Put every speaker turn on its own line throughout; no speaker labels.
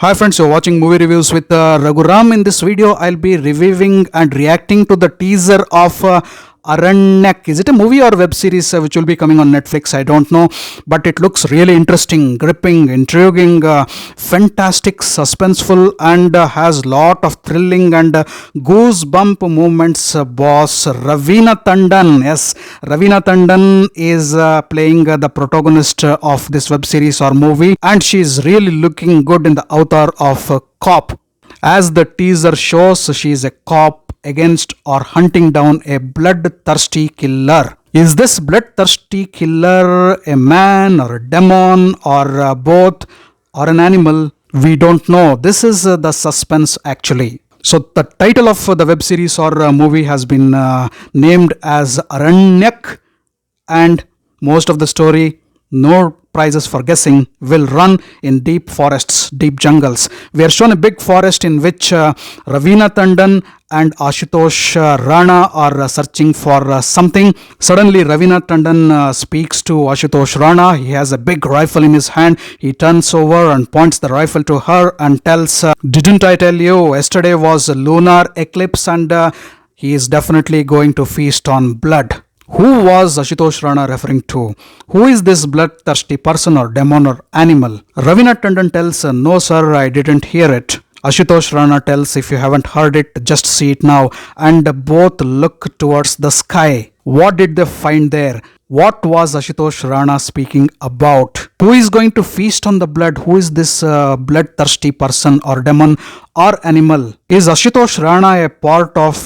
Hi friends, you're watching movie reviews with Raghuram. In this video, I'll be reviewing and reacting to the teaser of Aranyak. Is it a movie or web series which will be coming on Netflix? I don't know, but it looks really interesting, gripping, intriguing, fantastic, suspenseful, and has lot of thrilling and goosebump moments. Boss Raveena Tandon, yes, Raveena Tandon is playing the protagonist of this web series or movie, and she is really looking good in the avatar of cop. As the teaser shows, she is a cop against or hunting down a bloodthirsty killer. Is this bloodthirsty killer a man or a demon or both or an animal? We don't know. This is the suspense actually. So the title of the web series or movie has been named as Aranyak, and most of the story, no prizes for guessing, will run in deep forests, deep jungles. We are shown a big forest in which Raveena Tandon and Ashutosh Rana are searching for something. Suddenly Raveena Tandon speaks to Ashutosh Rana. He has a big rifle in his hand. He turns over and points the rifle to her and tells, didn't I tell you yesterday was a lunar eclipse, and he is definitely going to feast on blood. Who was Ashutosh Rana referring to? Who is this bloodthirsty person or demon or animal? Raveena Tandon tells, no sir, I didn't hear it. Ashutosh Rana tells, if you haven't heard it, just see it now. And both look towards the sky. What did they find there? What was Ashutosh Rana speaking about? Who is going to feast on the blood? Who is this bloodthirsty person or demon or animal? Is Ashutosh Rana a part of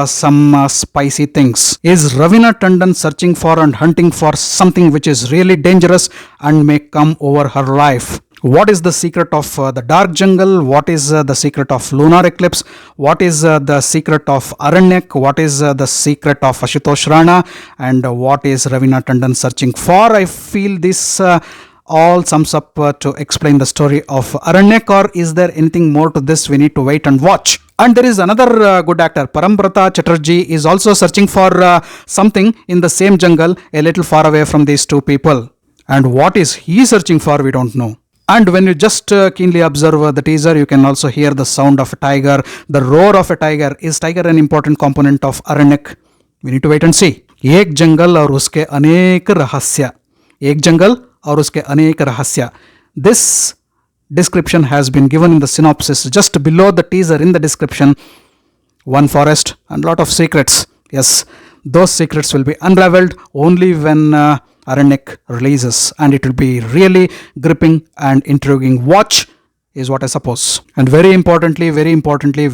some spicy things? Is Raveena Tandon searching for and hunting for something which is really dangerous and may come over her life? What is the secret of the dark jungle? What is the secret of lunar eclipse? What is the secret of Aranyak? What is the secret of Ashutosh Rana? And what is Raveena Tandon searching for? I feel this all sums up to explain the story of Aranyak, or is there anything more to this? We need to wait and watch. And there is another good actor, Parambrata Chatterjee, is also searching for something in the same jungle, a little far away from these two people. And what is he searching for? We don't know. And when you just keenly observe the teaser, you can also hear the sound of a tiger, the roar of a tiger. Is tiger an important component of Aranyak? We need to wait and see. एक जंगल और उसके अनेक रहस्य. एक जंगल और उसके अनेक रहस्य. This description has been given in the synopsis just below the teaser. In the description, one forest and lot of secrets. Yes, those secrets will be unraveled only when Aranyak releases, and it will be really gripping and intriguing watch is what I suppose. And very importantly, very importantly,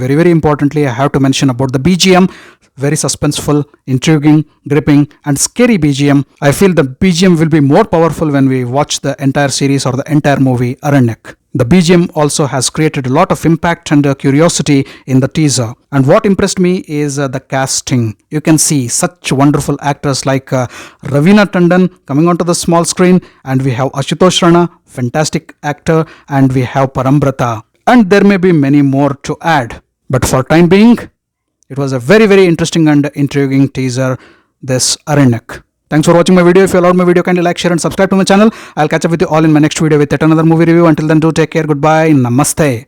I have to mention about the BGM. Very suspenseful, intriguing, gripping, and scary BGM. I feel the BGM will be more powerful when we watch the entire series or the entire movie Aranyak. The BGM also has created a lot of impact and curiosity in the teaser. And what impressed me is the casting. You can see such wonderful actors like Raveena Tandon coming onto the small screen, and we have Ashutosh Rana, fantastic actor, and we have Parambrata. And there may be many more to add. But for time being, it was a very interesting and intriguing teaser, this Aranyak. Thanks for watching my video. If you loved my video, kindly like, share and subscribe to my channel. I'll catch up with you all in my next video with yet another movie review. Until then, do take care. Goodbye. Namaste.